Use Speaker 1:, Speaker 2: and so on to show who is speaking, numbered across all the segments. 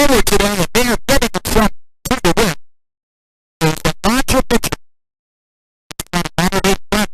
Speaker 1: forward today, and they are getting themselves to the win. There's a bunch of pitchers on a moderate run.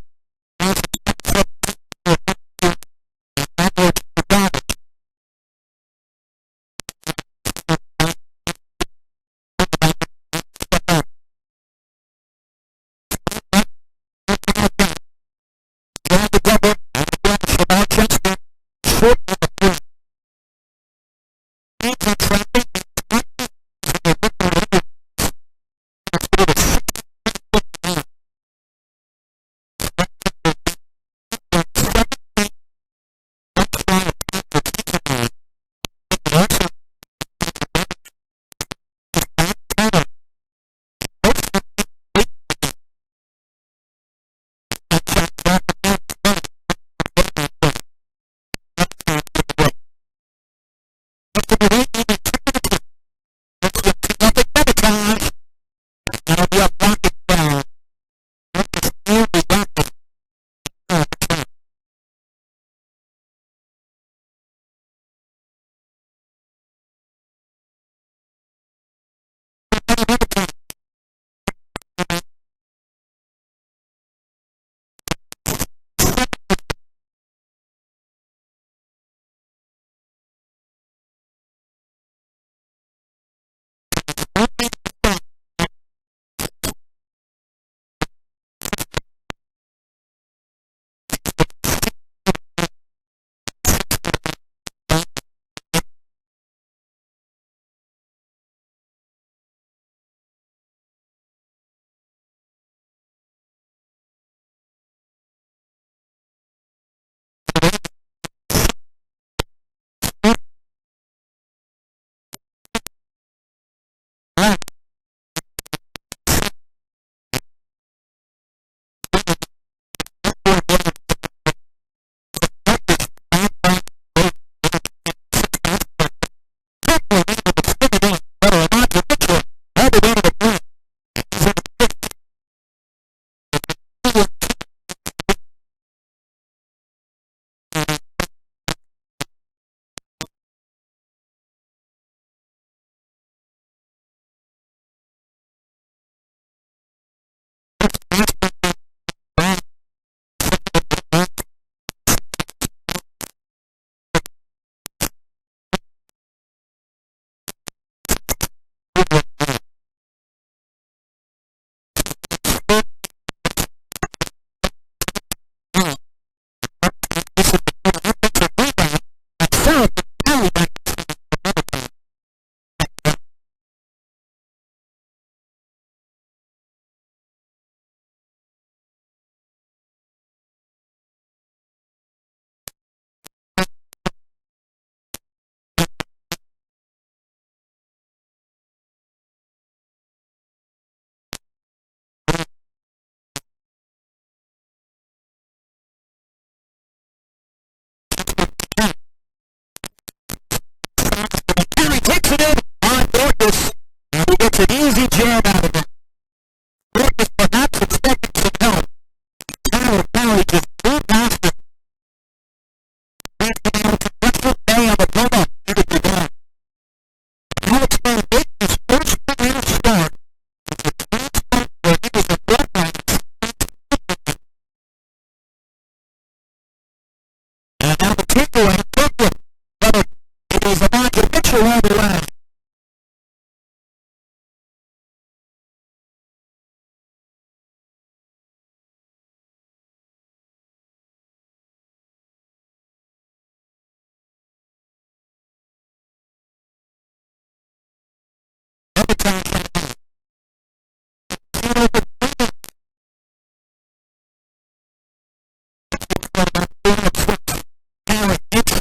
Speaker 1: Takes it in on Norkus, and he gets an easy jam out of it. Norkus perhaps expecting some help. Now he just flew past it. Back to the successful day on the come-up. He gets it down. Now it's going to make his first career start. It's a clean spot where he was a frontline. And now the takeaway, Brooklyn. But it is a Roger Mitchell on the line. Inside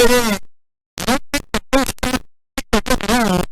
Speaker 1: it in. I think the first time they didn't know.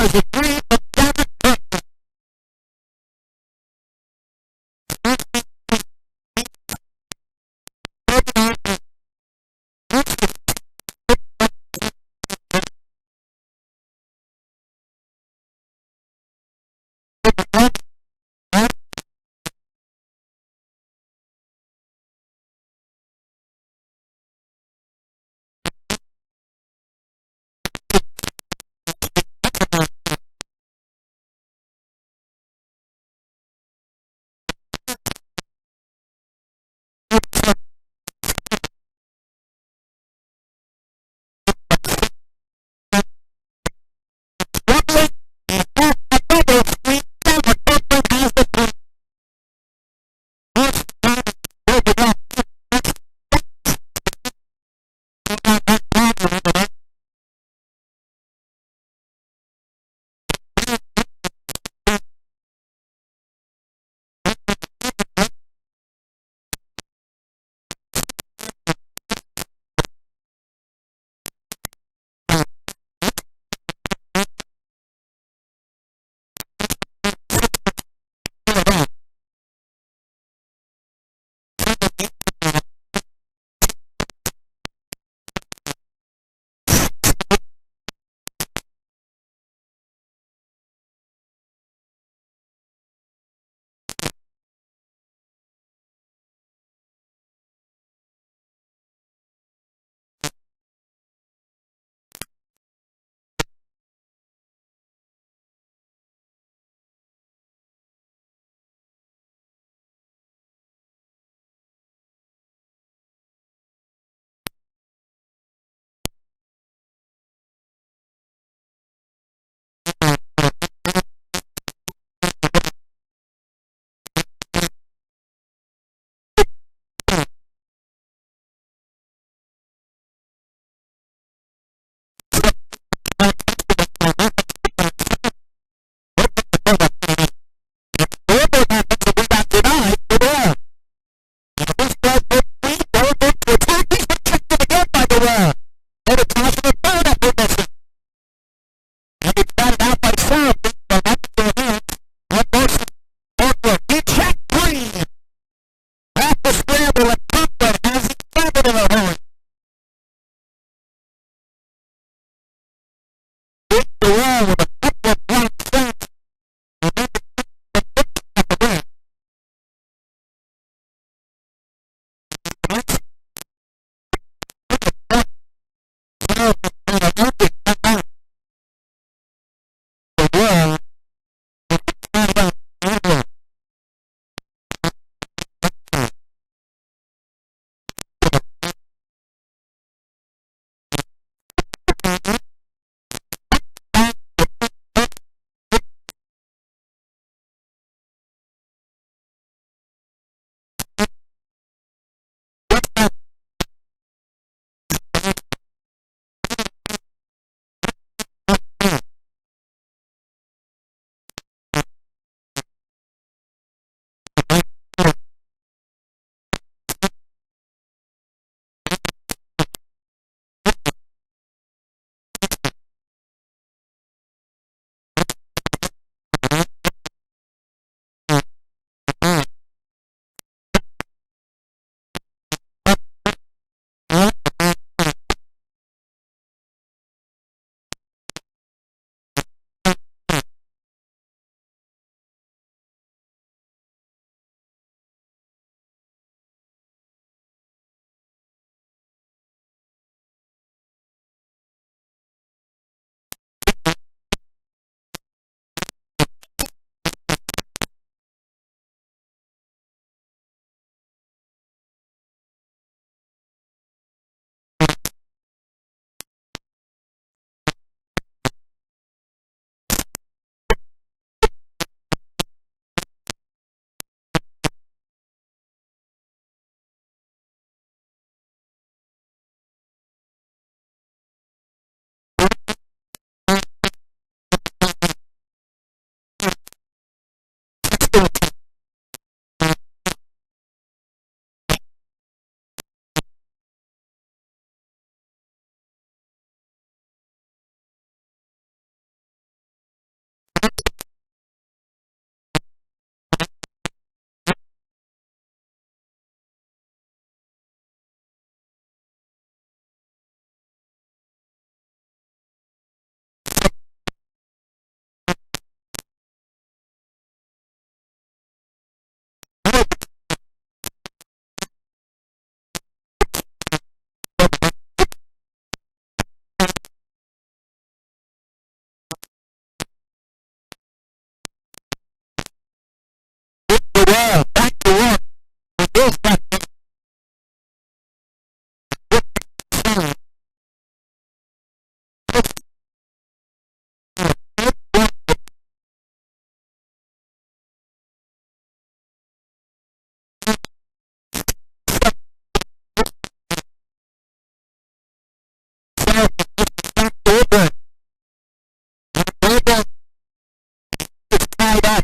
Speaker 1: was a dream of Devin Cook. is that sound. Over. Over. It's tied up.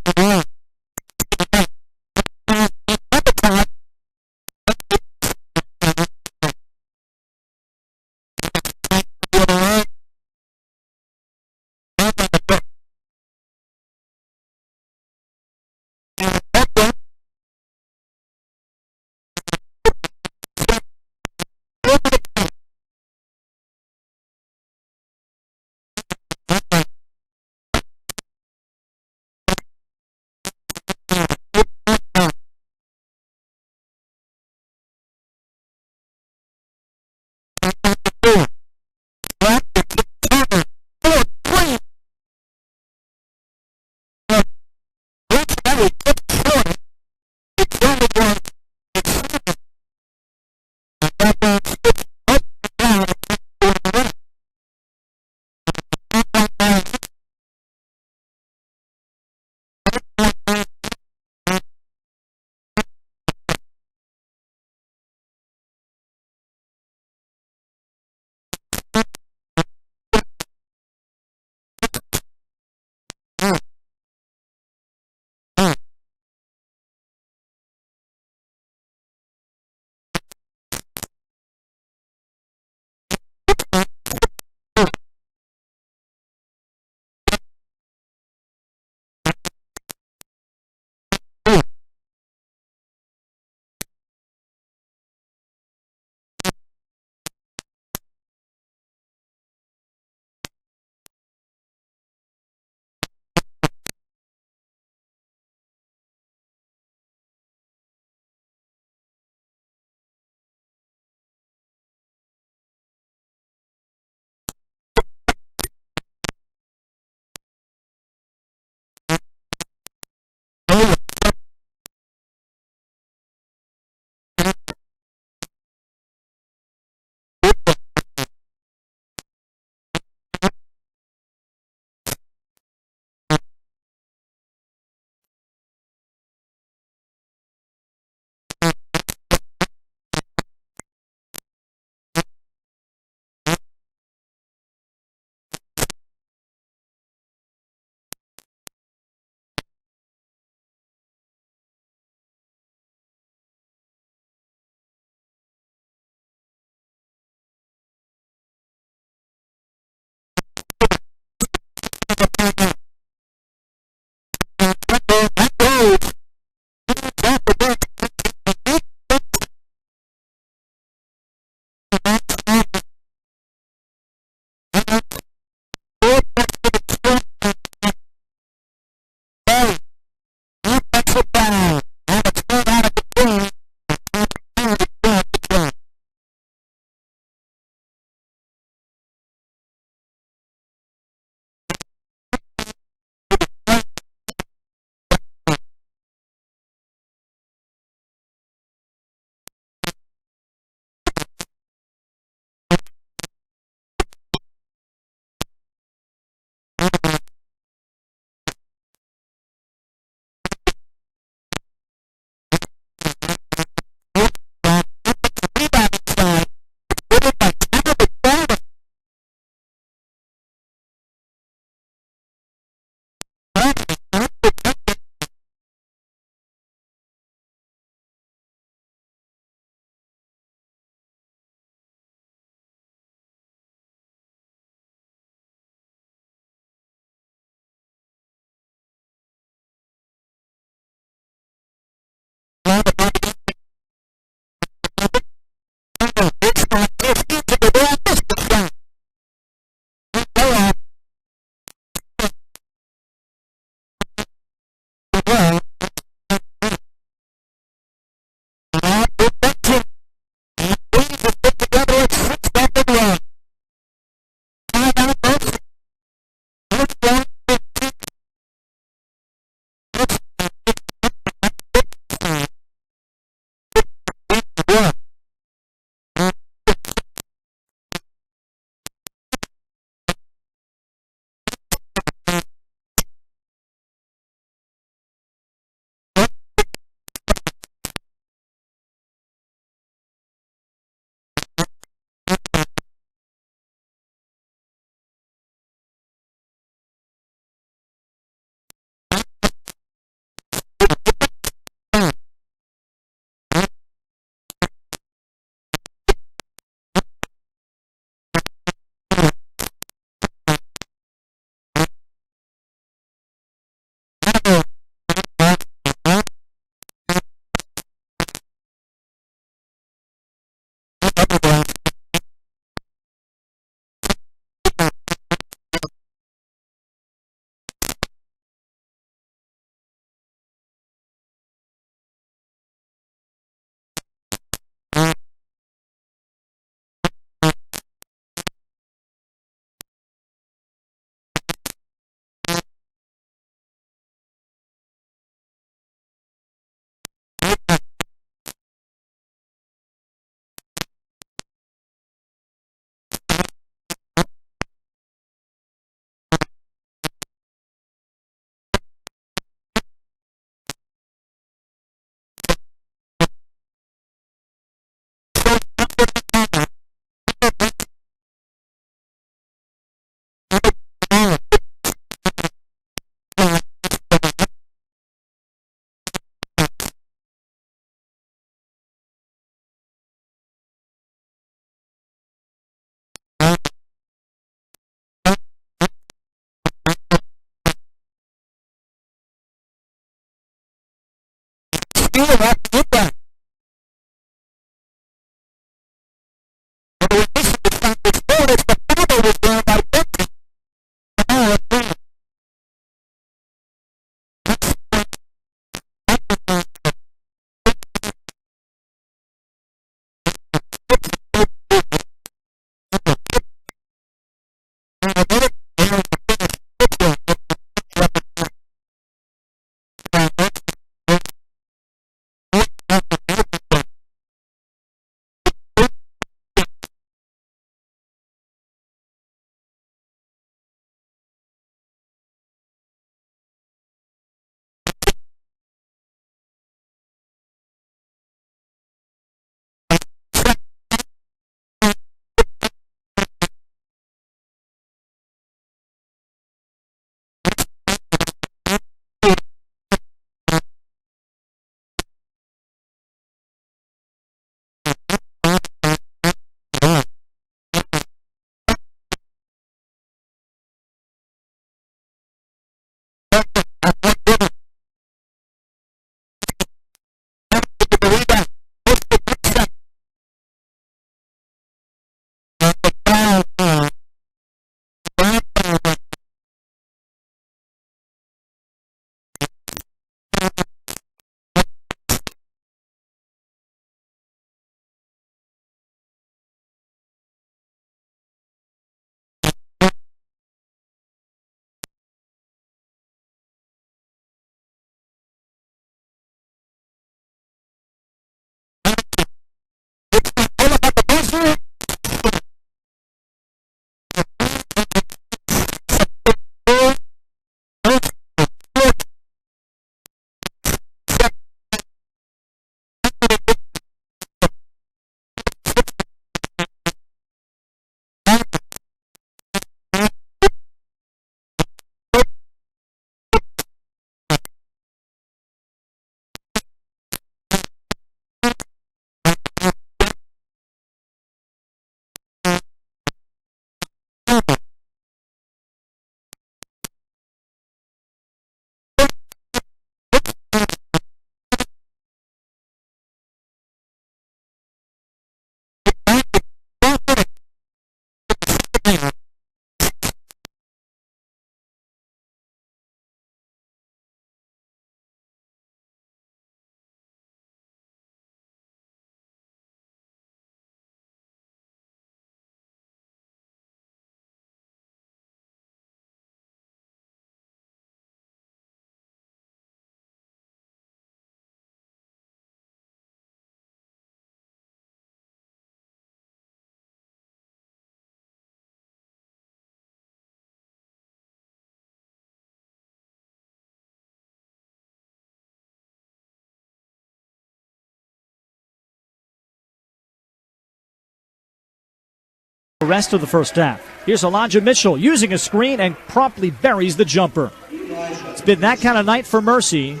Speaker 2: the rest of the first half. Here's Elijah Mitchell using a screen and promptly buries the jumper. It's been that kind of night for Mercy,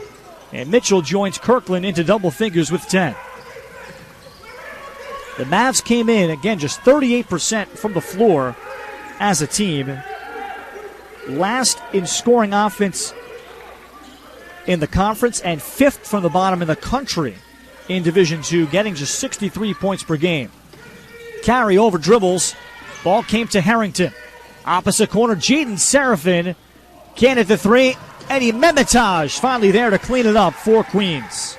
Speaker 2: and Mitchell joins Kirkland into double figures with 10. The Mavs came in, again, just 38% from the floor as a team. Last in scoring offense in the conference and fifth from the bottom in the country in Division II, getting just 63 points per game. Carry over dribbles. Ball came to Harrington. Opposite corner, Jaden Seraphin. Can at the three. Eddie Memitage finally there to clean it up for Queens.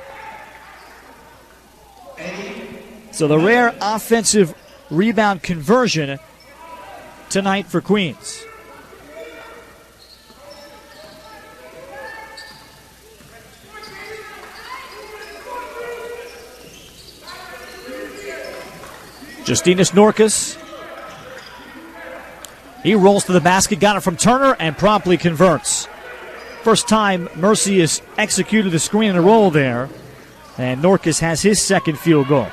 Speaker 2: So the rare offensive rebound conversion tonight for Queens. Justinas Norkus. He rolls to the basket, got it from Turner, and promptly converts. First time Mercy has executed the screen and a roll there. And Norkus has his second field goal.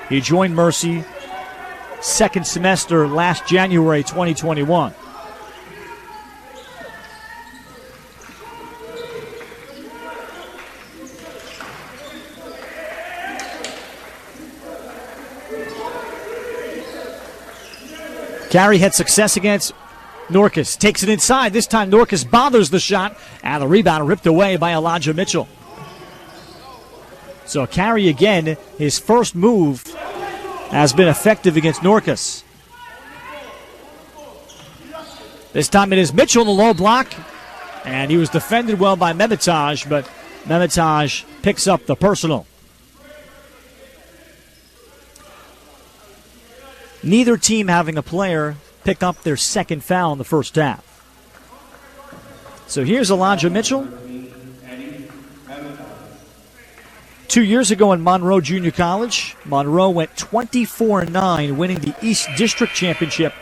Speaker 2: He joined Mercy second semester last January 2021. Carey had success against Norkus. Takes it inside. This time Norkus bothers the shot. And the rebound ripped away by Elijah Mitchell. So Carey again, his first move has been effective against Norkus. This time it is Mitchell in the low block. And he was defended well by Memitage, but Memitage picks up the personal. Neither team having a player pick up their second foul in the first half. So here's Elijah Mitchell. 2 years ago in Monroe Junior College, Monroe went 24-9, winning the East District Championship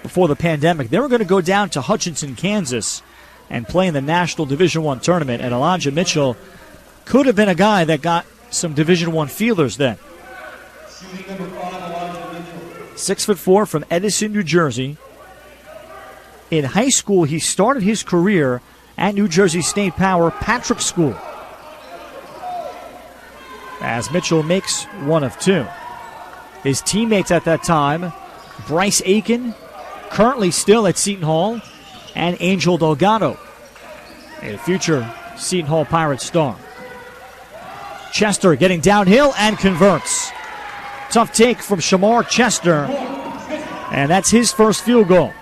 Speaker 2: before the pandemic. They were going to go down to Hutchinson, Kansas, and play in the National Division I tournament. And Elijah Mitchell could have been a guy that got some Division I feelers then. 6'4" from Edison, New Jersey. In high school, he started his career at New Jersey State Power Patrick School. As Mitchell makes one of two. His teammates at that time, Bryce Aiken, currently still at Seton Hall, and Angel Delgado, a future Seton Hall Pirates star. Chester getting downhill and converts. Tough take from Shamar Chester, and that's his first field goal.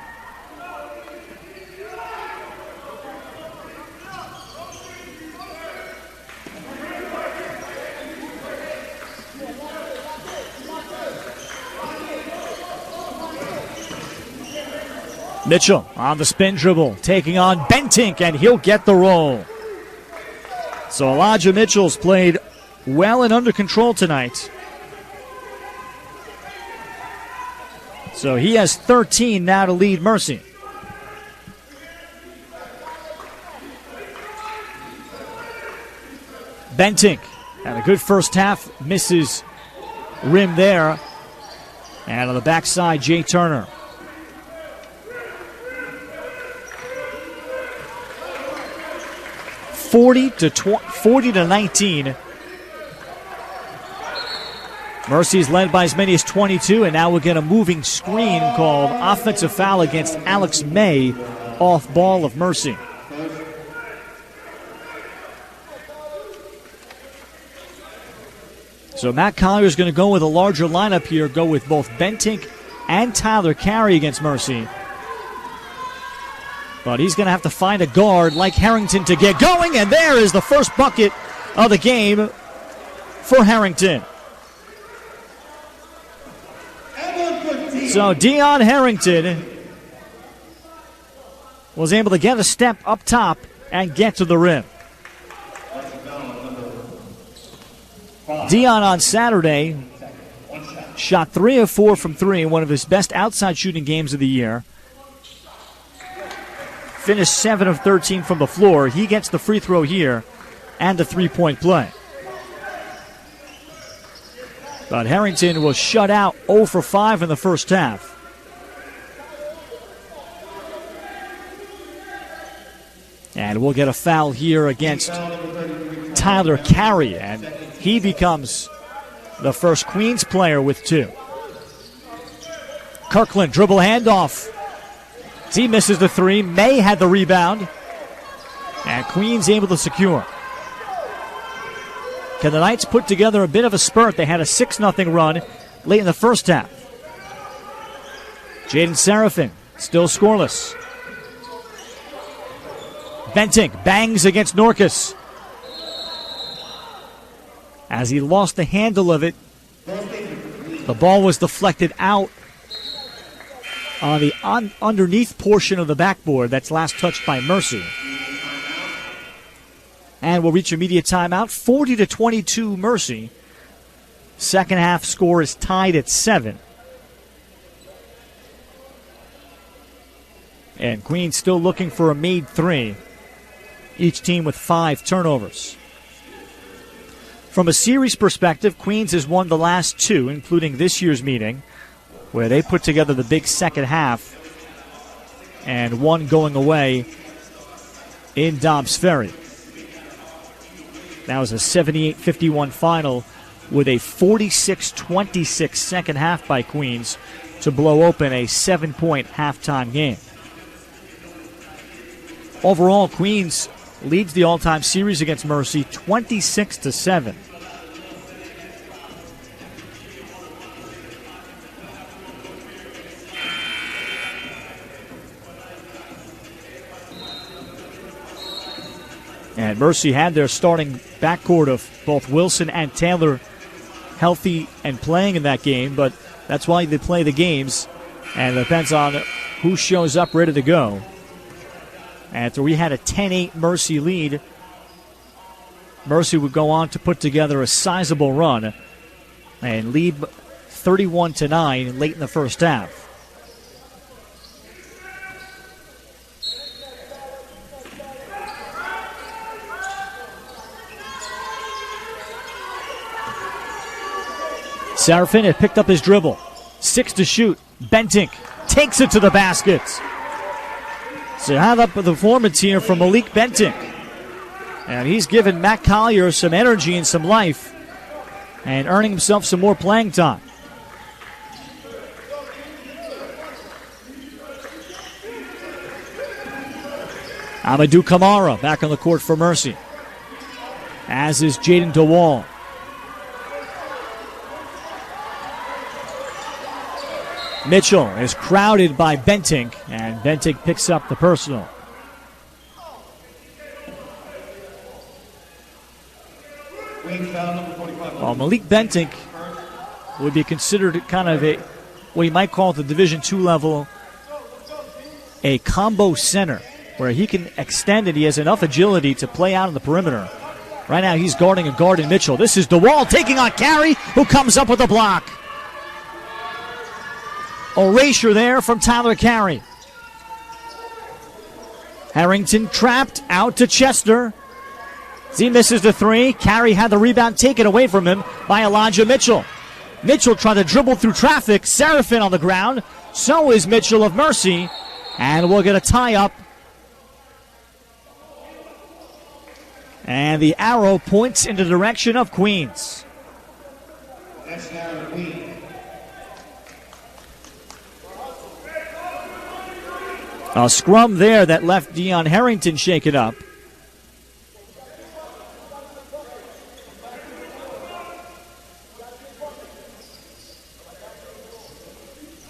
Speaker 2: Mitchell on the spin dribble, taking on Bentink, and he'll get the roll. So Elijah Mitchell's played well and under control tonight. So he has 13 now to lead Mercy. Bentink had a good first half, misses rim there. And on the backside, Jay Turner. Forty to 19. Mercy's led by as many as 22, and now we'll get a moving screen called offensive foul against Alex May off ball of Mercy. So Matt Collier is going to go with a larger lineup here, go with both Bentink and Tyler Carey against Mercy. But he's going to have to find a guard like Harrington to get going, and there is the first bucket of the game for Harrington. So Dion Harrington was able to get a step up top and get to the rim. Dion on Saturday shot 3 of 4 from 3 in one of his best outside shooting games of the year. Finished 7 of 13 from the floor. He gets the free throw here and the three-point play. But Harrington was shut out 0 for 5 in the first half. And we'll get a foul here against Tyler Carey, and he becomes the first Queens player with 2. Kirkland dribble handoff. Z misses the 3. May had the rebound, and Queens able to secure. Can the Knights put together a bit of a spurt? They had a 6-0 run late in the first half. Jaden Seraphin still scoreless. Bentinck bangs against Norkus. As he lost the handle of it, the ball was deflected out on the underneath portion of the backboard. That's last touched by Mercy. And we'll reach immediate timeout. 40-22 Mercy. Second half score is tied at 7. And Queens still looking for a made 3. Each team with 5 turnovers. From a series perspective, Queens has won the last 2, including this year's meeting, where they put together the big second half, and one going away in Dobbs Ferry. That was a 78-51 final with a 46-26 second half by Queens to blow open a 7-point halftime game. Overall, Queens leads the all-time series against Mercy 26-7. And Mercy had their starting backcourt of both Wilson and Taylor healthy and playing in that game, but that's why they play the games, and it depends on who shows up ready to go. After we had a 10-8 Mercy lead, Mercy would go on to put together a sizable run and lead 31-9 late in the first half. Seraphin had picked up his dribble. 6 to shoot. Bentinck takes it to the basket. So have up the performance here from Malik Bentinck. And he's given Matt Collier some energy and some life and earning himself some more playing time. Amadou Kamara back on the court for Mercy, as is Jaden DeWall. Mitchell is crowded by Bentinck, and Bentinck picks up the personal. Well, Malik Bentinck would be considered kind of a, what you might call at the Division II level, a combo center, where he can extend it. He has enough agility to play out on the perimeter. Right now he's guarding a guard in Mitchell. This is DeWall taking on Carey, who comes up with a block. Erasure there from Tyler Carey. Harrington trapped out to Chester. Z misses the 3. Carey had the rebound taken away from him by Elijah Mitchell. Mitchell tried to dribble through traffic. Seraphin on the ground. So is Mitchell of Mercy. And we'll get a tie-up. And the arrow points in the direction of Queens.
Speaker 3: That's now Queens.
Speaker 2: A scrum there that left Deion Harrington shaken up.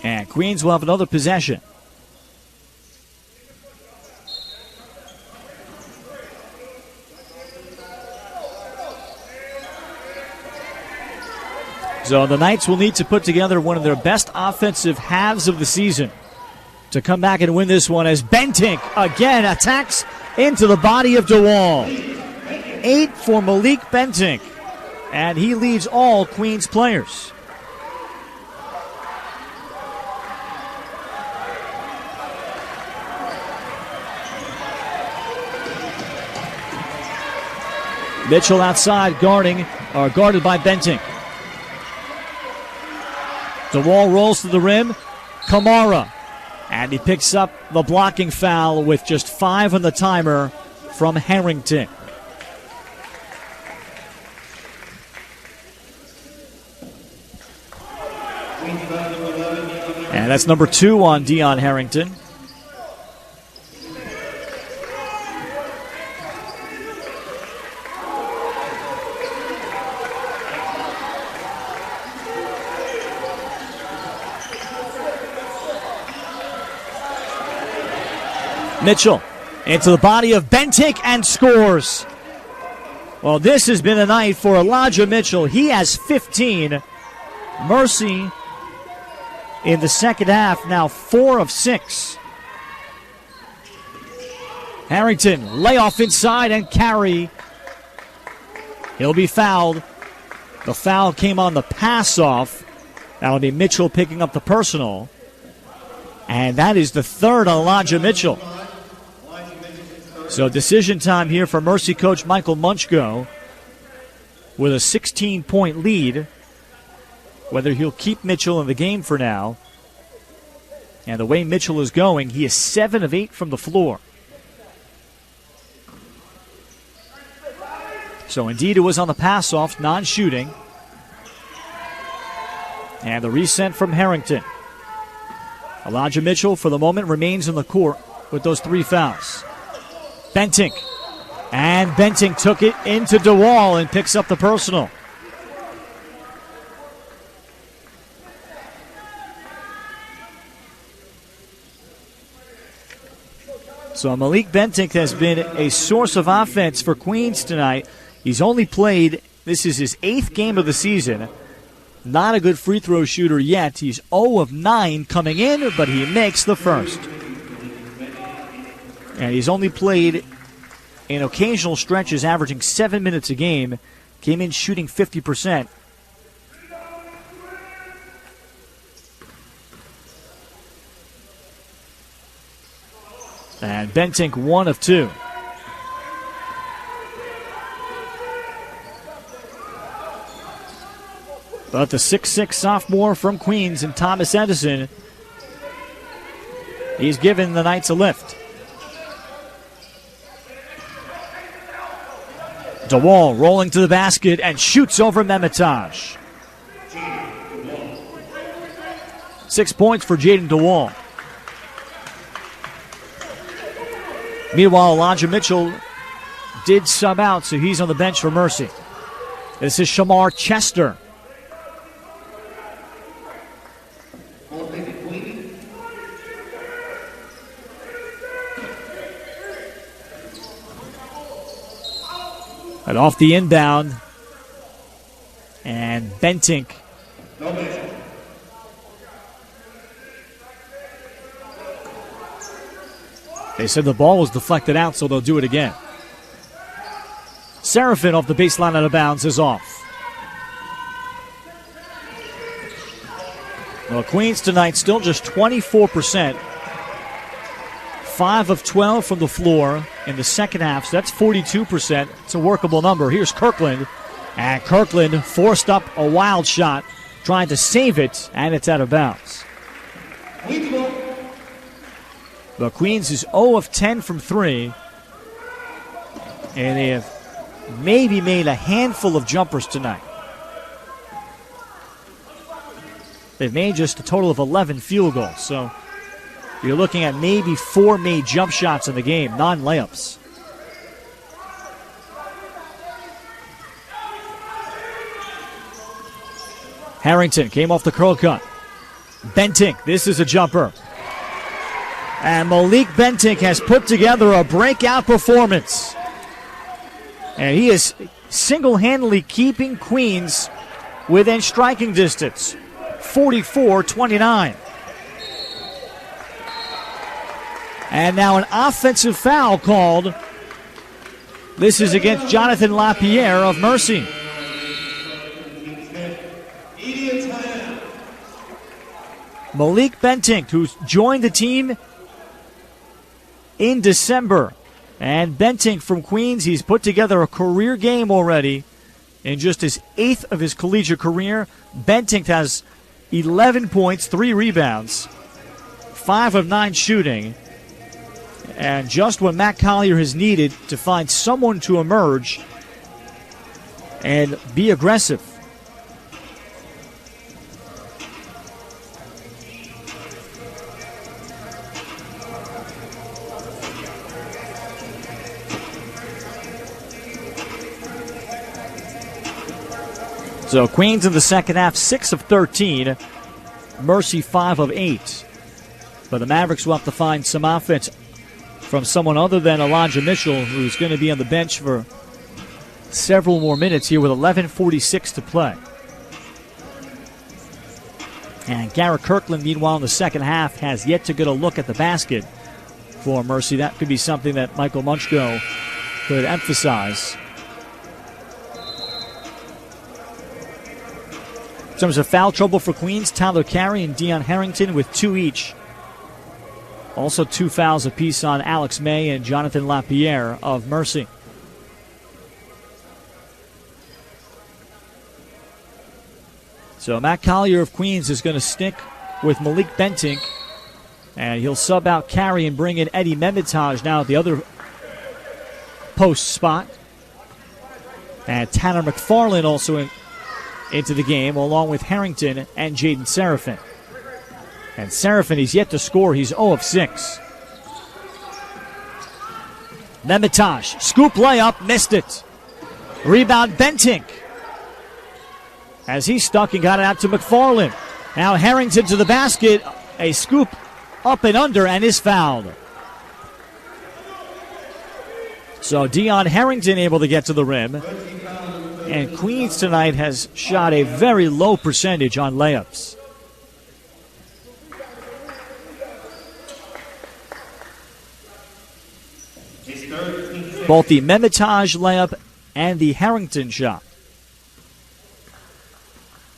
Speaker 2: And Queens will have another possession. So the Knights will need to put together one of their best offensive halves of the season to come back and win this one, as Bentinck again attacks into the body of DeWall. 8 for Malik Bentinck, and he leads all Queens players. Mitchell outside guarded by Bentinck. DeWall rolls to the rim. Kamara. And he picks up the blocking foul with just 5 on the timer from Harrington. And that's number 2 on Dion Harrington. Mitchell into the body of Bentinck and scores. Well, this has been a night for Elijah Mitchell. He has 15. Mercy in the second half, now 4 of 6. Harrington, layoff inside and carry. He'll be fouled. The foul came on the pass off. That'll be Mitchell picking up the personal. And that is the third on Elijah Mitchell. So decision time here for Mercy coach Michael Munchko with a 16-point lead. Whether he'll keep Mitchell in the game for now. And the way Mitchell is going, he is 7 of 8 from the floor. So indeed it was on the pass-off, non-shooting. And the reset from Harrington. Elijah Mitchell, for the moment, remains in the court with those 3 fouls. Bentinck. And Bentinck took it into DeWall and picks up the personal. So Malik Bentinck has been a source of offense for Queens tonight. He's only played, this is his 8th game of the season. Not a good free throw shooter yet. He's 0 of 9 coming in, but he makes the first. And he's only played in occasional stretches, averaging 7 minutes a game. Came in shooting 50%. And Bentinck 1 of 2. But the 6'6 sophomore from Queens and Thomas Edison, he's given the Knights a lift. DeWall rolling to the basket and shoots over Memitaj. 6 points for Jaden DeWall. Meanwhile, Elijah Mitchell did sub out, so he's on the bench for Mercy. This is Shamar Chester. And off the inbound. And Bentinck. They said the ball was deflected out, so they'll do it again. Seraphin off the baseline out of bounds is off. Well, Queens tonight still just 24%. 5 of 12 from the floor in the second half, so that's 42%. It's a workable number. Here's Kirkland, and Kirkland forced up a wild shot, trying to save it, and it's out of bounds. But Queens is 0 of 10 from 3, and they have maybe made a handful of jumpers tonight. They've made just a total of 11 field goals, so you're looking at maybe 4 made jump shots in the game, non-layups. Harrington came off the curl cut. Bentinck, this is a jumper. And Malik Bentinck has put together a breakout performance. And he is single-handedly keeping Queens within striking distance. 44-29. And now an offensive foul called. This is against Jonathan LaPierre of Mercy. Malik Bentinck, who's joined the team in December. And Bentinck from Queens, he's put together a career game already in just his 8th of his collegiate career. Bentinck has 11 points, 3 rebounds, 5 of 9 shooting. And just when Matt Collier has needed to find someone to emerge and be aggressive. So Queens in the second half, 6 of 13. Mercy 5 of 8. But the Mavericks will have to find some offense from someone other than Elijah Mitchell, who's going to be on the bench for several more minutes here with 11:46 to play. And Garrett Kirkland, meanwhile, in the second half, has yet to get a look at the basket for Mercy. That could be something that Michael Munchko could emphasize. In terms of foul trouble for Queens, Tyler Carey and Deion Harrington with 2 each. Also 2 fouls apiece on Alex May and Jonathan Lapierre of Mercy. So Matt Collier of Queens is going to stick with Malik Bentinck. And he'll sub out Carey and bring in Eddie Memitaj now at the other post spot. And Tanner McFarland also into the game, along with Harrington and Jaden Serafin. And Serafin, he's yet to score. He's 0 of 6. Memitaj, scoop layup, missed it. Rebound, Bentinck. As he stuck and got it out to McFarland. Now Harrington to the basket. A scoop up and under and is fouled. So Deion Harrington able to get to the rim. And Queens tonight has shot a very low percentage on layups. Both the Memitaj layup and the Harrington shot.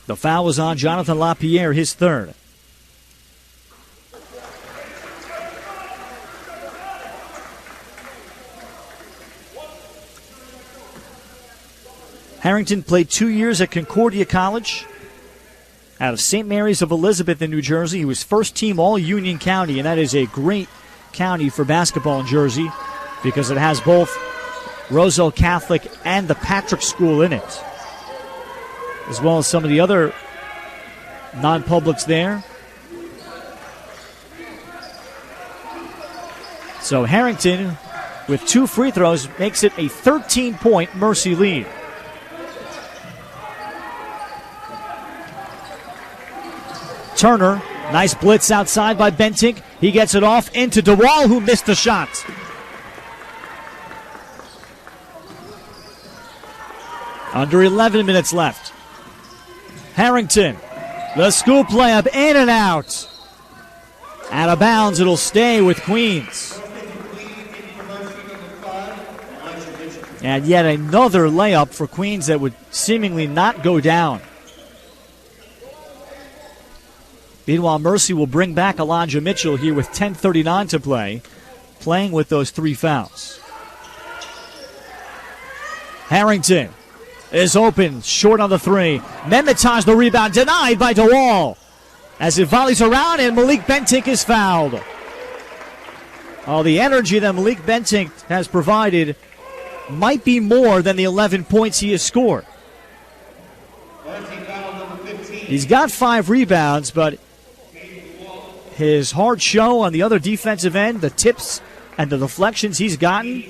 Speaker 2: The foul was on Jonathan Lapierre, his third. Harrington played 2 years at Concordia College out of St. Mary's of Elizabeth in New Jersey. He was first team All-Union County, and that is a great county for basketball in Jersey because it has both Roselle Catholic and the Patrick School in it, as well as some of the other non-publics there. So Harrington, with 2 free throws, makes it a 13-point Mercy lead. Turner, nice blitz outside by Bentinck. He gets it off into DeWall, who missed the shot. Under 11 minutes left. Harrington, the scoop layup in and out. Out of bounds, it'll stay with Queens. And yet another layup for Queens that would seemingly not go down. Meanwhile, Mercy will bring back Elijah Mitchell here with 10:39 to play, playing with those 3 fouls. Harrington is open, short on the 3. Memitaj the rebound, denied by DeWall. As it volleys around and Malik Bentinck is fouled. Oh, the energy that Malik Bentinck has provided might be more than the 11 points he has scored. He's got 5 rebounds, but his hard show on the other defensive end, the tips and the deflections he's gotten,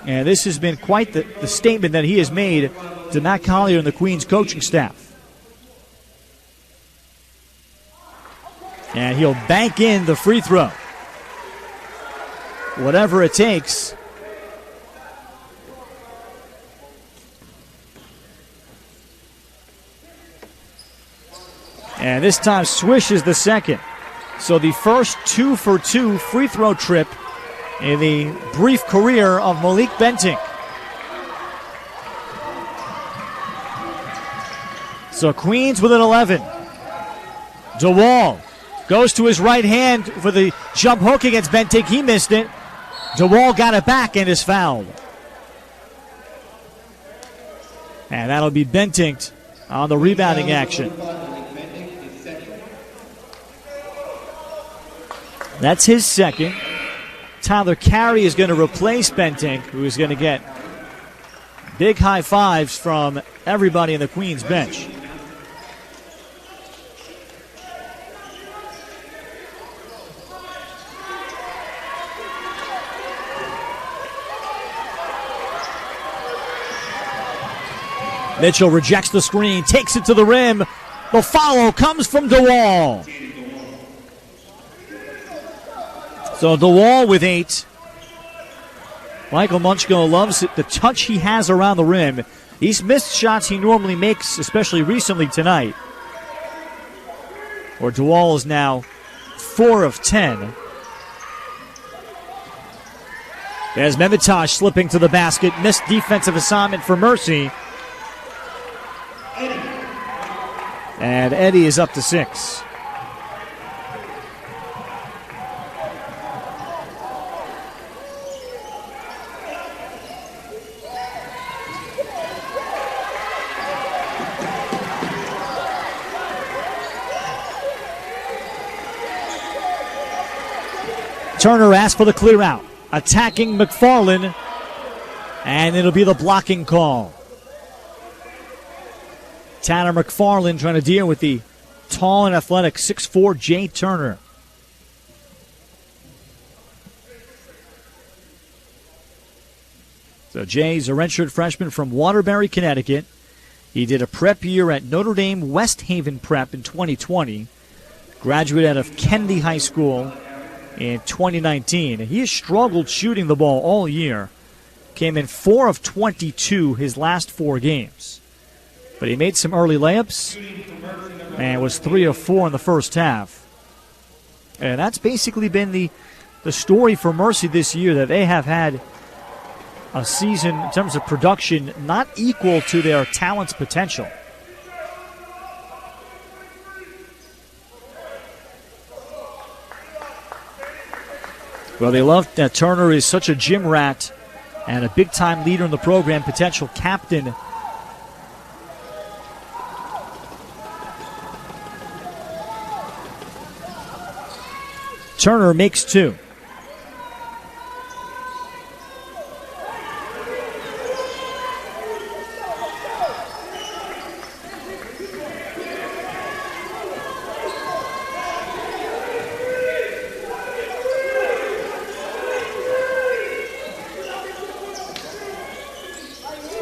Speaker 2: and this has been quite the statement that he has made to Matt Collier and the Queens coaching staff. And he'll bank in the free throw. Whatever it takes. And this time Swish is the second. So the first 2-for-2 free throw trip in the brief career of Malik Bentinck. So Queens with an 11. DeWall goes to his right hand for the jump hook against Bentinck. He missed it. DeWall got it back and is fouled. And that'll be Bentinck on the rebounding action. That's his second. Tyler Carey is going to replace Bentinck, who is going to get big high fives from everybody in the Queens bench. Mitchell rejects the screen, takes it to the rim. The follow comes from DeWall. So DeWall with 8. Michael Munchko loves it, the touch he has around the rim. He's missed shots he normally makes, especially recently tonight. Where DeWall is now 4 of 10. There's Memitaj slipping to the basket. Missed defensive assignment for Mercy. And Eddie is up to 6. Turner asks for the clear out. Attacking McFarland. And it'll be the blocking call. Tanner McFarland trying to deal with the tall and athletic 6'4" Jay Turner. So Jay's a redshirt freshman from Waterbury, Connecticut. He did a prep year at Notre Dame West Haven Prep in 2020. Graduated out of Kennedy High School in 2019. He has struggled shooting the ball all year. Came in 4 of 22 his last 4 games. But he made some early layups and was 3 of 4 in the first half. And that's basically been the story for Mercy this year, that they have had a season in terms of production not equal to their talent's potential. Well, they love that Turner is such a gym rat and a big-time leader in the program, potential captain. Turner makes 2.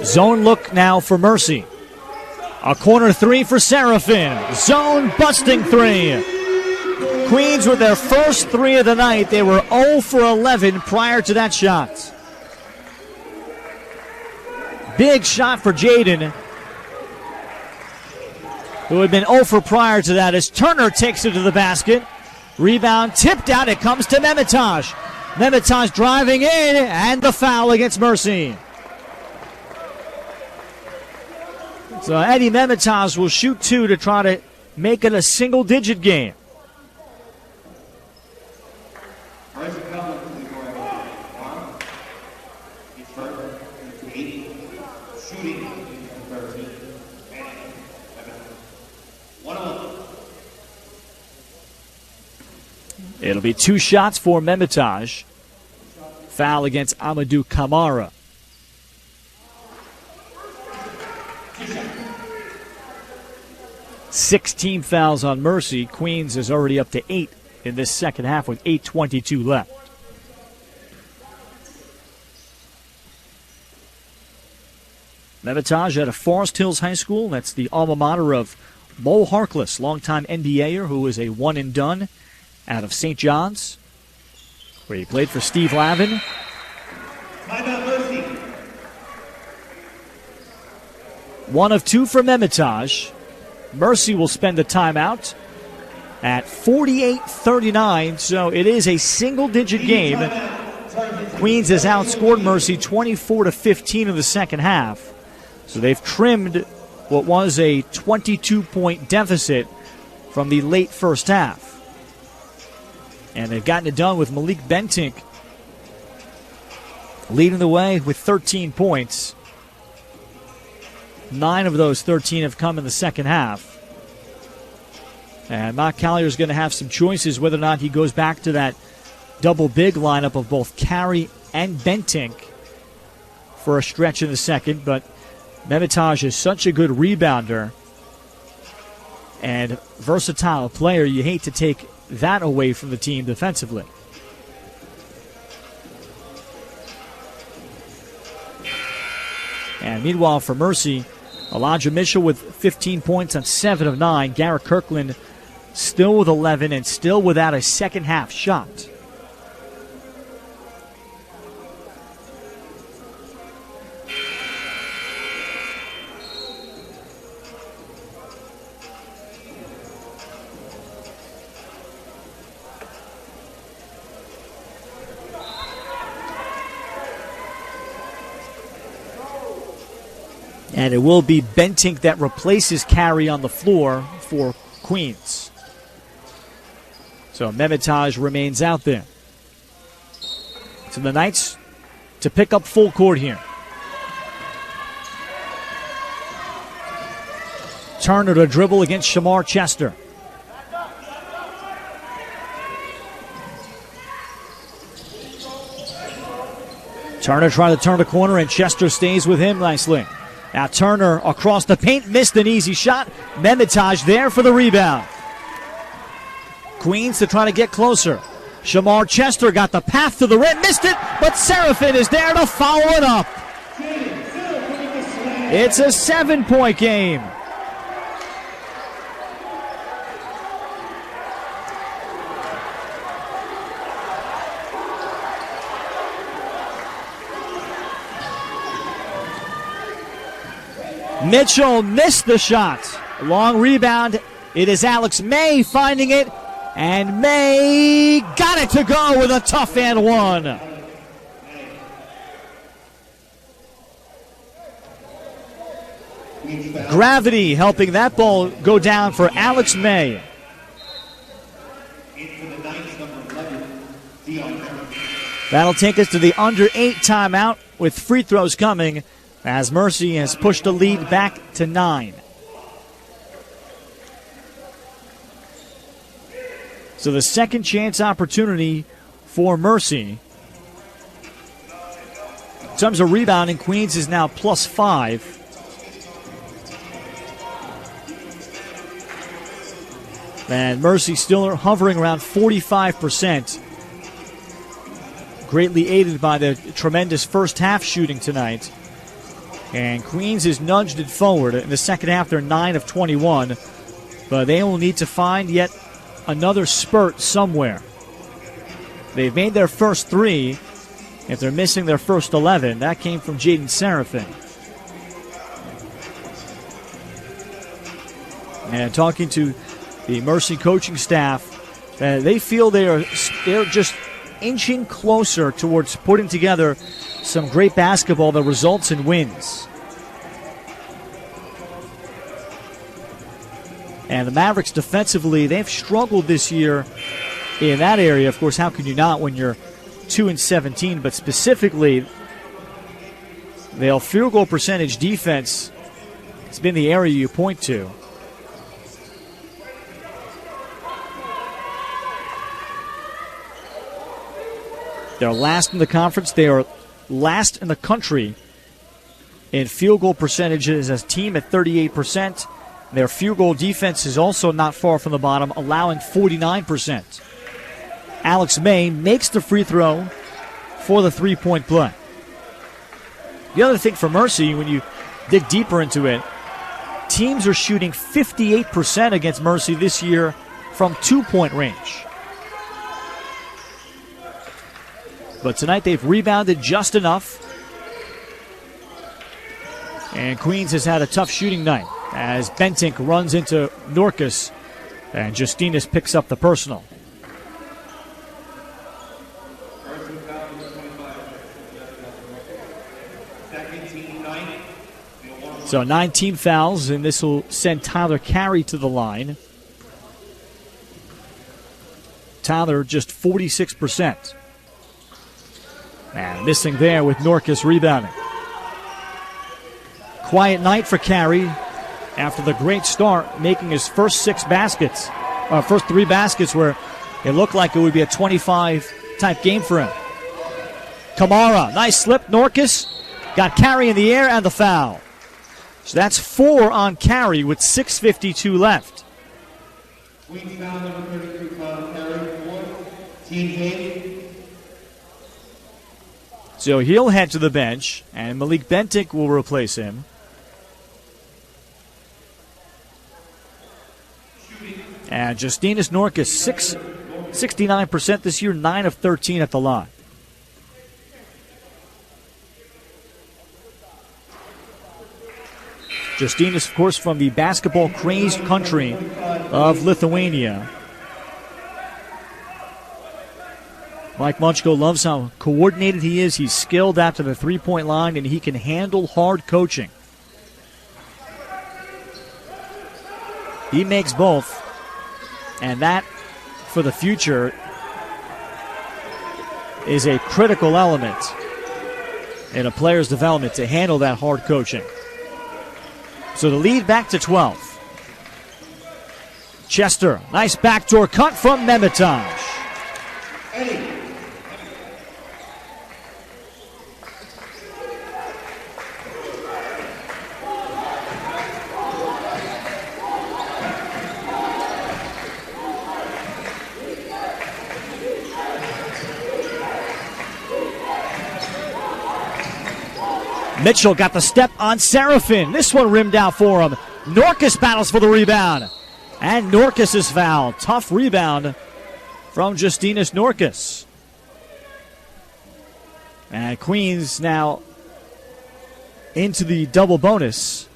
Speaker 2: Zone look now for Mercy. A corner 3 for Seraphin. Zone busting 3. Queens with their first 3 of the night. They were 0 for 11 prior to that shot. Big shot for Jaden, who had been 0 for prior to that, as Turner takes it to the basket. Rebound tipped out. It comes to Memitaj. Memitaj driving in, and the foul against Mercy. So Eddie Memitaj will shoot 2 to try to make it a single-digit game. It'll be 2 shots for Memitaj. Foul against Amadou Kamara. Team fouls on Mercy. Queens is already up to 8 in this second half with 8:22 left. Memitaj out of Forest Hills High School. That's the alma mater of Mo Harkless, longtime NBAer who is a one-and-done out of St. John's, where he played for Steve Lavin. One of 2 for Memitaj. Mercy will spend a timeout at 48-39, so it is a single-digit game. Queens has outscored Mercy 24-15 in the second half. So they've trimmed what was a 22-point deficit from the late first half. And they've gotten it done with Malik Bentinck leading the way with 13 points. 9 of those 13 have come in the second half. And Mark Collier is going to have some choices whether or not he goes back to that double big lineup of both Carey and Bentinck for a stretch in the second, but Memitaj is such a good rebounder and versatile player. You hate to take that away from the team defensively. And meanwhile for Mercy, Elijah Mitchell with 15 points on 7 of 9. Garrett Kirkland still with 11 and still without a second half shot. And it will be Bentinck that replaces Carey on the floor for Queens. So Memitaj remains out there. So the Knights to pick up full court here. Turner to dribble against Shamar Chester. Turner trying to turn the corner, and Chester stays with him nicely. Now Turner across the paint, missed an easy shot. Memitaj there for the rebound. Queens to try to get closer. Shamar Chester got the path to the rim, missed it, but Seraphin is there to follow it up. It's a 7-point game. Mitchell missed the shot. Long rebound. It is Alex May finding it. And May got it to go with a tough and one. Gravity helping that ball go down for Alex May. That'll take us to the under 8 timeout with free throws coming, as Mercy has pushed the lead back to 9. So the second chance opportunity for Mercy. In terms of rebounding, Queens is now +5. And Mercy still hovering around 45%. Greatly aided by the tremendous first half shooting tonight. And Queens has nudged it forward. In the second half, they're 9 of 21. But they will need to find yet another spurt somewhere. They've made their first 3. If they're missing their first 11, that came from Jaden Seraphin. And talking to the Mercy coaching staff, they feel they're just inching closer towards putting together some great basketball that results in wins. And the Mavericks defensively, they've struggled this year in that area. Of course, how can you not when you're 2-17? But specifically, their field goal percentage defense has been the area you point to. They're last in the conference. They are last in the country in field goal percentages as a team at 38%. Their field goal defense is also not far from the bottom, allowing 49%. Alex May makes the free throw for the three-point play. The other thing for Mercy, when you dig deeper into it, teams are shooting 58% against Mercy this year from two-point range. But tonight they've rebounded just enough. And Queens has had a tough shooting night as Bentinck runs into Norkus and Justinas picks up the personal. So 19 fouls, and this will send Tyler Carey to the line. Tyler just 46%. And missing there with Norkus rebounding. Quiet night for Carey after the great start, making his first 6 baskets, first 3 baskets where it looked like it would be a 25 type game for him. Kamara, nice slip. Norkus got Carey in the air and the foul. So that's 4 on Carey with 6:52 left.
Speaker 3: Queens foul number 33, Carey, 4. Team game.
Speaker 2: So he'll head to the bench, and Malik Bentic will replace him. And Justinas Norkus, 69% this year, 9 of 13 at the line. Justinas, of course, from the basketball-crazed country of Lithuania. Mike Munchko loves how coordinated he is. He's skilled after the three-point line, and he can handle hard coaching. He makes both, and that, for the future, is a critical element in a player's development to handle that hard coaching. So the lead back to 12. Chester, nice backdoor cut from Memitaj. Mitchell got the step on Serafin. This one rimmed out for him. Norkus battles for the rebound. And Norkus is fouled. Tough rebound from Justinas Norkus. And Queens now into the double bonus.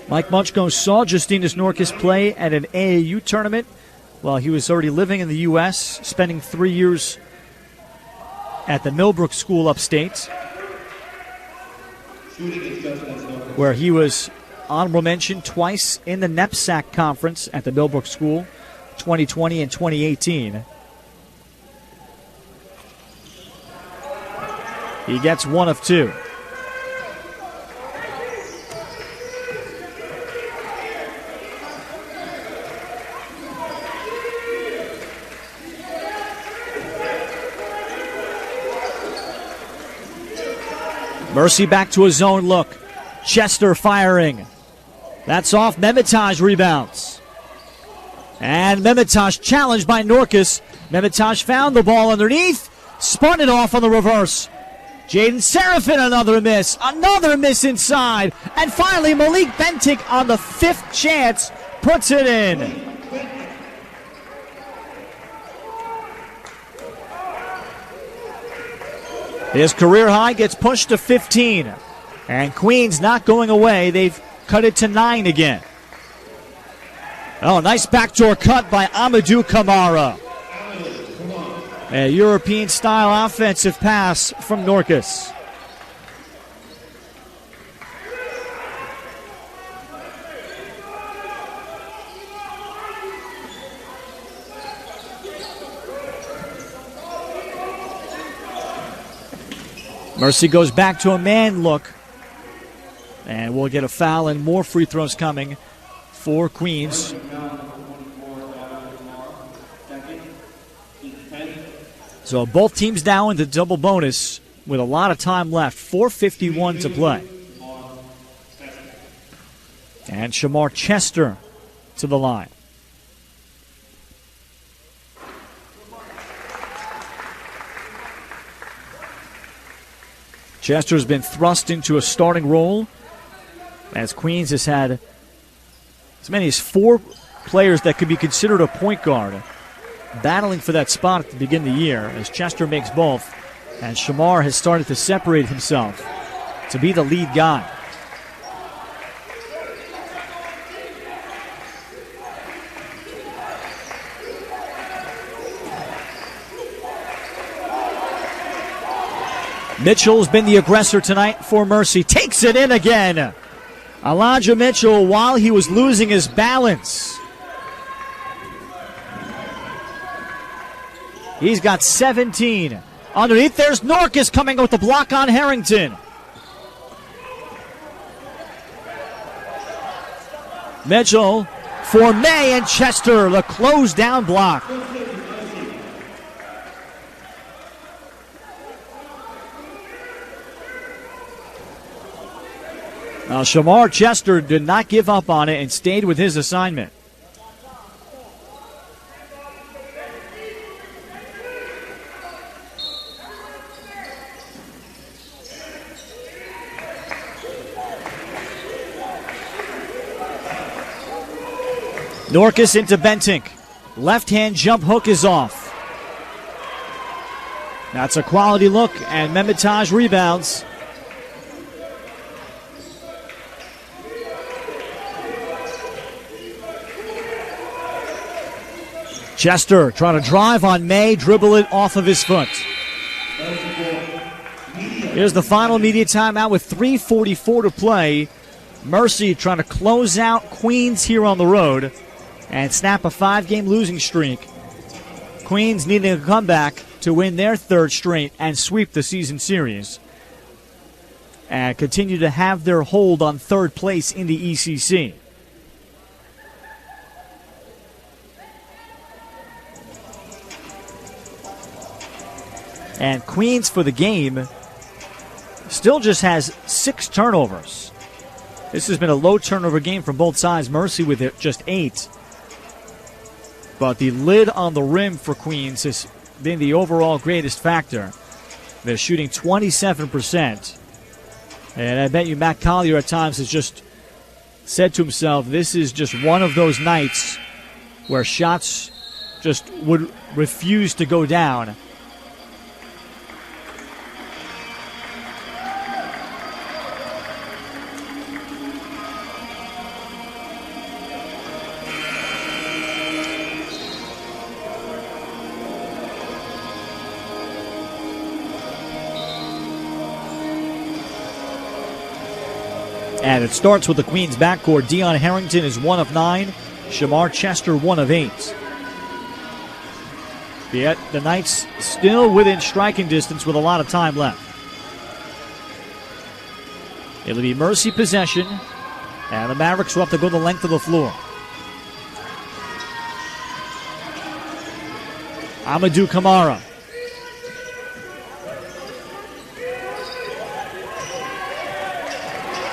Speaker 2: Mike Munchko saw Justinas Norkus play at an AAU tournament while he was already living in the U.S., spending 3 years at the Millbrook School upstate, where he was honorable mention twice in the NEPSAC conference at the Millbrook School, 2020 and 2018. He gets 1 of 2. Mercy back to a zone look. Chester firing. That's off. Memitaj rebounds. And Memitaj challenged by Norkus. Memitaj found the ball underneath. Spun it off on the reverse. Jaden Serafin, another miss. Another miss inside. And finally, Malik Bentic on the 5th chance puts it in. His career high gets pushed to 15. And Queens not going away. They've cut it to 9 again. Oh, nice backdoor cut by Amadou Kamara. A European-style offensive pass from Norkus. Mercy goes back to a man look. And we'll get a foul and more free throws coming for Queens. So both teams now in the double bonus with a lot of time left. 4:51 to play. And Shamar Chester to the line. Chester's been thrust into a starting role as Queens has had as many as 4 players that could be considered a point guard battling for that spot at the beginning of the year as Chester makes both, and Shamar has started to separate himself to be the lead guy. Mitchell's been the aggressor tonight for Mercy. Takes it in again. Elijah Mitchell, while he was losing his balance, he's got 17. Underneath, there's Norkus coming with the block on Harrington. Mitchell for May, and Chester, the close down block. Now, Shamar Chester did not give up on it and stayed with his assignment. Norkus into Bentink. Left-hand jump hook is off. That's a quality look, and Memitaj rebounds. Chester trying to drive on May, dribble it off of his foot. Here's the final media timeout with 3:44 to play. Mercy trying to close out Queens here on the road and snap a 5-game losing streak. Queens needing a comeback to win their 3rd straight and sweep the season series and continue to have their hold on 3rd place in the ECC. And Queens for the game still just has 6 turnovers. This has been a low turnover game from both sides. Mercy with it just 8. But the lid on the rim for Queens has been the overall greatest factor. They're shooting 27%. And I bet you Matt Collier at times has just said to himself, this is just one of those nights where shots just would refuse to go down. And it starts with the Queens backcourt. Dion Harrington is 1 of 9. Shamar Chester 1 of 8. Yet the Knights still within striking distance with a lot of time left. It'll be Mercy possession. And the Mavericks will have to go the length of the floor. Amadou Kamara.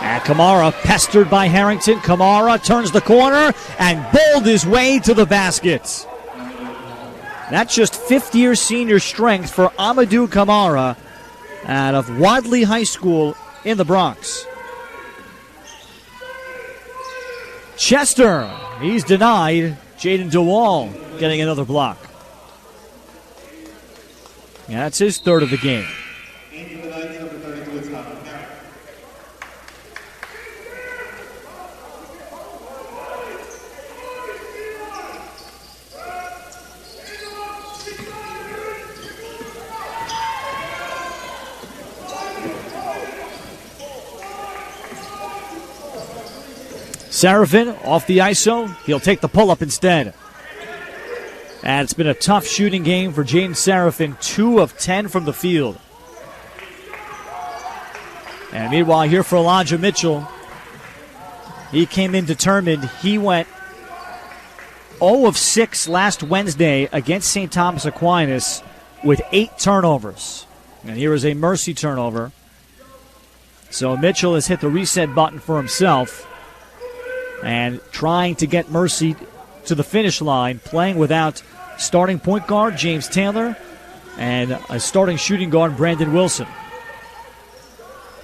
Speaker 2: And Kamara pestered by Harrington. Kamara turns the corner and bowled his way to the basket. That's just 5th-year senior strength for Amadou Kamara out of Wadley High School in the Bronx. Chester, he's denied. Jaden DeWall getting another block. Yeah, that's his 3rd of the game. Serafin off the ISO. He'll take the pull-up instead. And it's been a tough shooting game for Jaden Serafin. 2 of 10 from the field. And meanwhile, here for Elijah Mitchell. He came in determined. He went 0 of 6 last Wednesday against St. Thomas Aquinas with 8 turnovers. And here is a Mercy turnover. So Mitchell has hit the reset button for himself. And trying to get Mercy to the finish line, playing without starting point guard James Taylor and a starting shooting guard Brandon Wilson.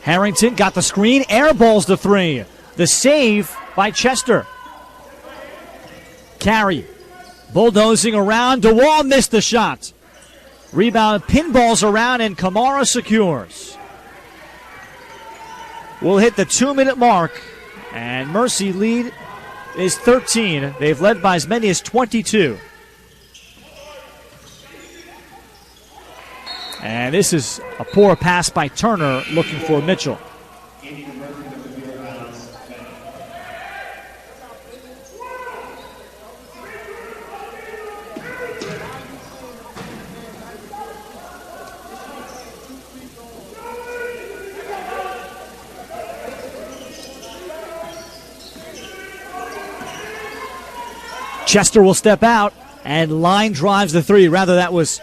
Speaker 2: Harrington got the screen, airballs the 3. The save by Chester. Carey bulldozing around. DeWall missed the shot. Rebound, pinballs around, and Kamara secures. We'll hit the 2-minute mark. And Mercy lead is 13. They've led by as many as 22. And this is a poor pass by Turner looking for Mitchell. Chester will step out and line drives the three. Rather, that was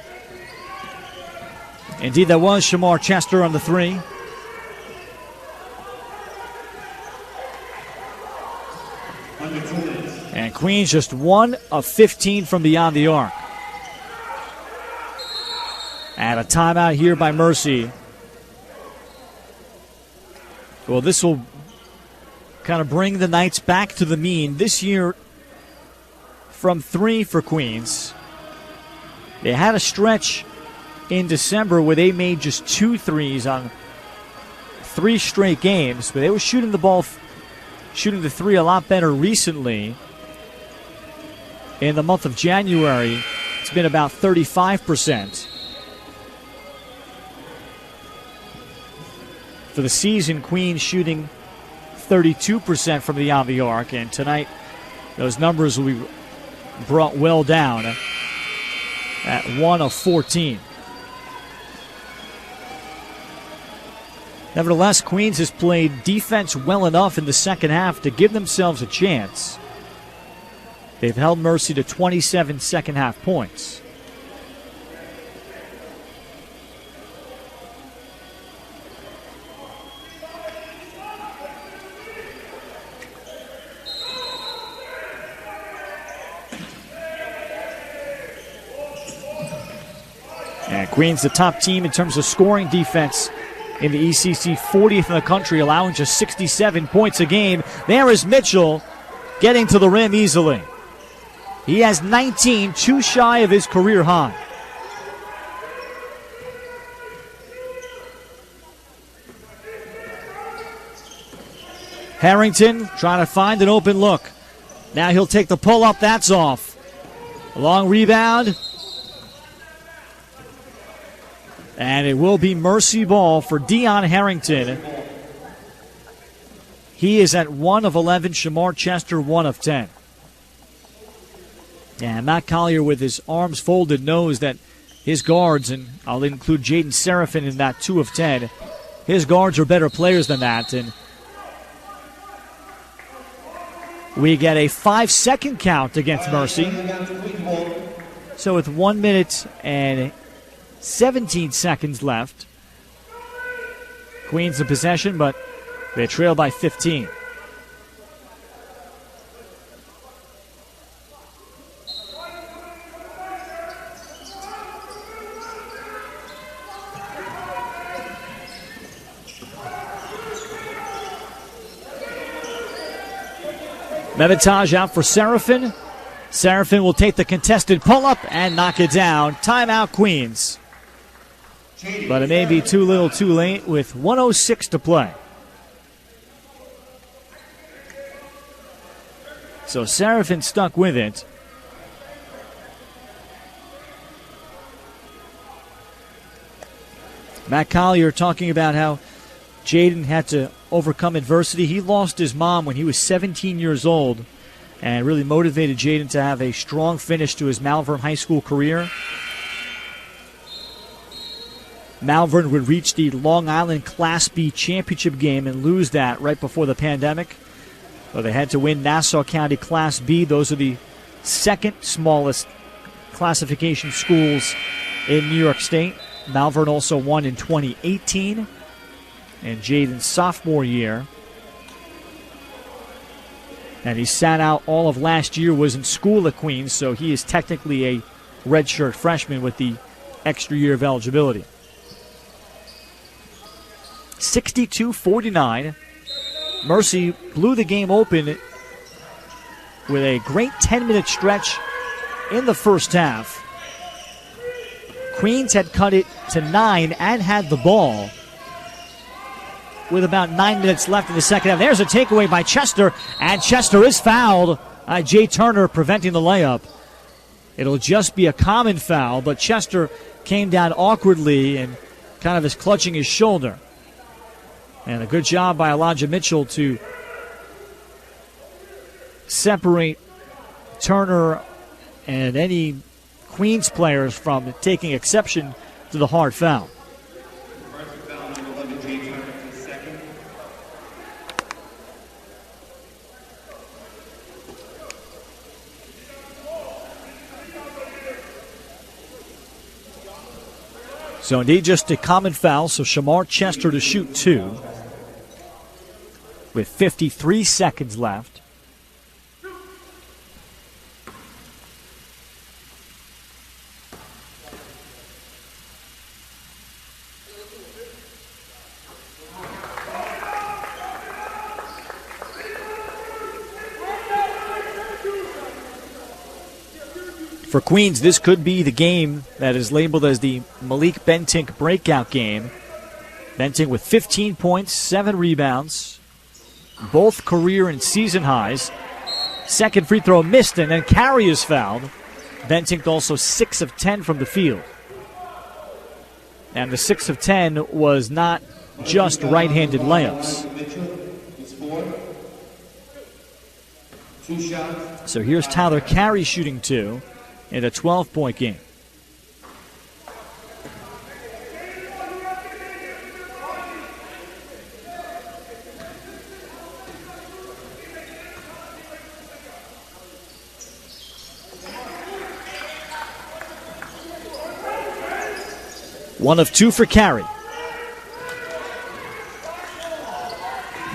Speaker 2: Shamar Chester on the three. And Queens just 1 of 15 from beyond the arc. And a timeout here by Mercy. Well, this will kind of bring the Knights back to the mean. This year, from three for Queens. They had a stretch in December where they made just 2 threes on 3 straight games, but they were shooting the three a lot better recently. In the month of January, it's been about 35%. For the season, Queens shooting 32% from beyond the arc, and tonight those numbers will be brought well down at 1 of 14. Nevertheless, Queens has played defense well enough in the second half to give themselves a chance. They've held Mercy to 27 second half points. And Queens, the top team in terms of scoring defense in the ECC, 40th in the country, allowing just 67 points a game. There is Mitchell getting to the rim easily. He has 19, 2 shy of his career high. Harrington trying to find an open look. Now he'll take the pull-up. That's off. A long rebound. And it will be Mercy ball for Dion Harrington. He is at 1 of 11. Shamar Chester, 1 of 10. And Matt Collier, with his arms folded, knows that his guards, and I'll include Jaden Seraphin in that 2 of 10, his guards are better players than that. And we get a 5-second count against Mercy. So with 1 minute and 17 seconds left, Queens in possession, but they trail by 15. Mevitaj out for Seraphin. Seraphin will take the contested pull-up and knock it down. Timeout, Queens. But it may be too little too late with 1:06 to play. So Seraphin stuck with it. Matt Collier talking about how Jaden had to overcome adversity. He lost his mom when he was 17 years old, and really motivated Jaden to have a strong finish to his Malvern High School career. Malvern would reach the Long Island Class B championship game and lose that right before the pandemic. So they had to win Nassau County Class B. Those are the second smallest classification schools in New York State. Malvern also won in 2018 and Jaden's sophomore year. And he sat out all of last year, was in school at Queens, so he is technically a redshirt freshman with the extra year of eligibility. 62-49. Mercy blew the game open with a great 10-minute stretch in the first half. Queens had cut it to 9 and had the ball with about 9 minutes left in the second half. There's a takeaway by Chester, and Chester is fouled. Jay Turner preventing the layup. It'll just be a common foul, but Chester came down awkwardly and kind of is clutching his shoulder. And a good job by Elijah Mitchell to separate Turner and any Queens players from taking exception to the hard foul. So indeed just a common foul. So Shamar Chester to shoot 2 with 53 seconds left. For Queens, this could be the game that is labeled as the Malik Bentink breakout game. Bentink with 15 points, 7 rebounds, both career and season highs. Second free throw missed, and then Carey is fouled. Bentink also 6 of 10 from the field. And the 6 of 10 was not just right-handed layups. So here's Tyler Carey shooting 2 in a 12-point game. One of 2 for Carey.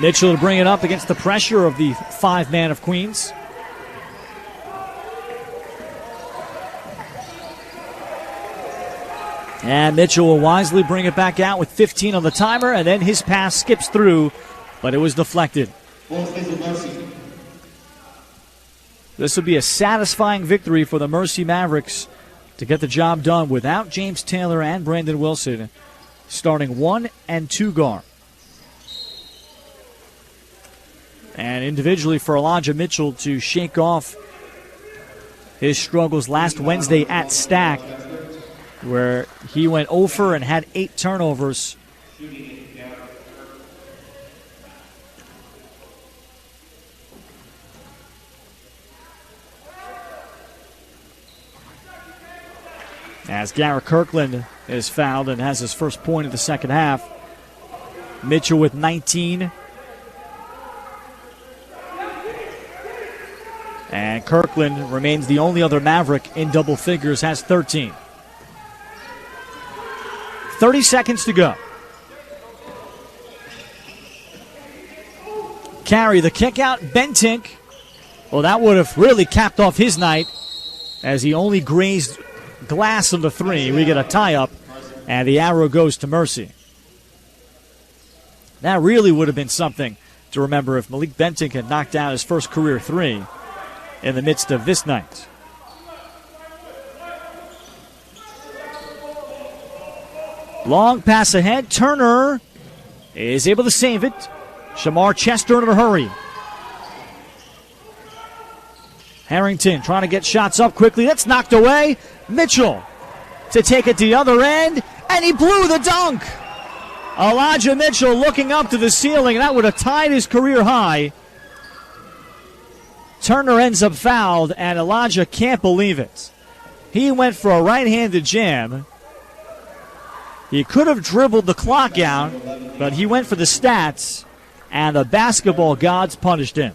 Speaker 2: Mitchell to bring it up against the pressure of the 5-man of Queens. And Mitchell will wisely bring it back out with 15 on the timer, and then his pass skips through, but it was deflected. This would be a satisfying victory for the Mercy Mavericks to get the job done without James Taylor and Brandon Wilson starting 1 and 2 guard. And individually for Elijah Mitchell to shake off his struggles last Wednesday at Stack, where he went over and had 8 turnovers. As Garrett Kirkland is fouled and has his first point of the second half. Mitchell with 19. And Kirkland remains the only other Maverick in double figures, has 13. 30 seconds to go. Carey, the kick out. Bentink. Well, that would have really capped off his night as he only grazed glass on the 3. We get a tie-up, and the arrow goes to Mercy. That really would have been something to remember if Malik Bentink had knocked down his first career 3 in the midst of this night. Long pass ahead. Turner is able to save it. Shamar Chester in a hurry. Harrington trying to get shots up quickly. That's knocked away. Mitchell to take it to the other end, and he blew the dunk. Elijah Mitchell looking up to the ceiling. That would have tied his career high. Turner ends up fouled, and Elijah can't believe it. He went for a right-handed jam. He could have dribbled the clock out, but he went for the stats, and the basketball gods punished him.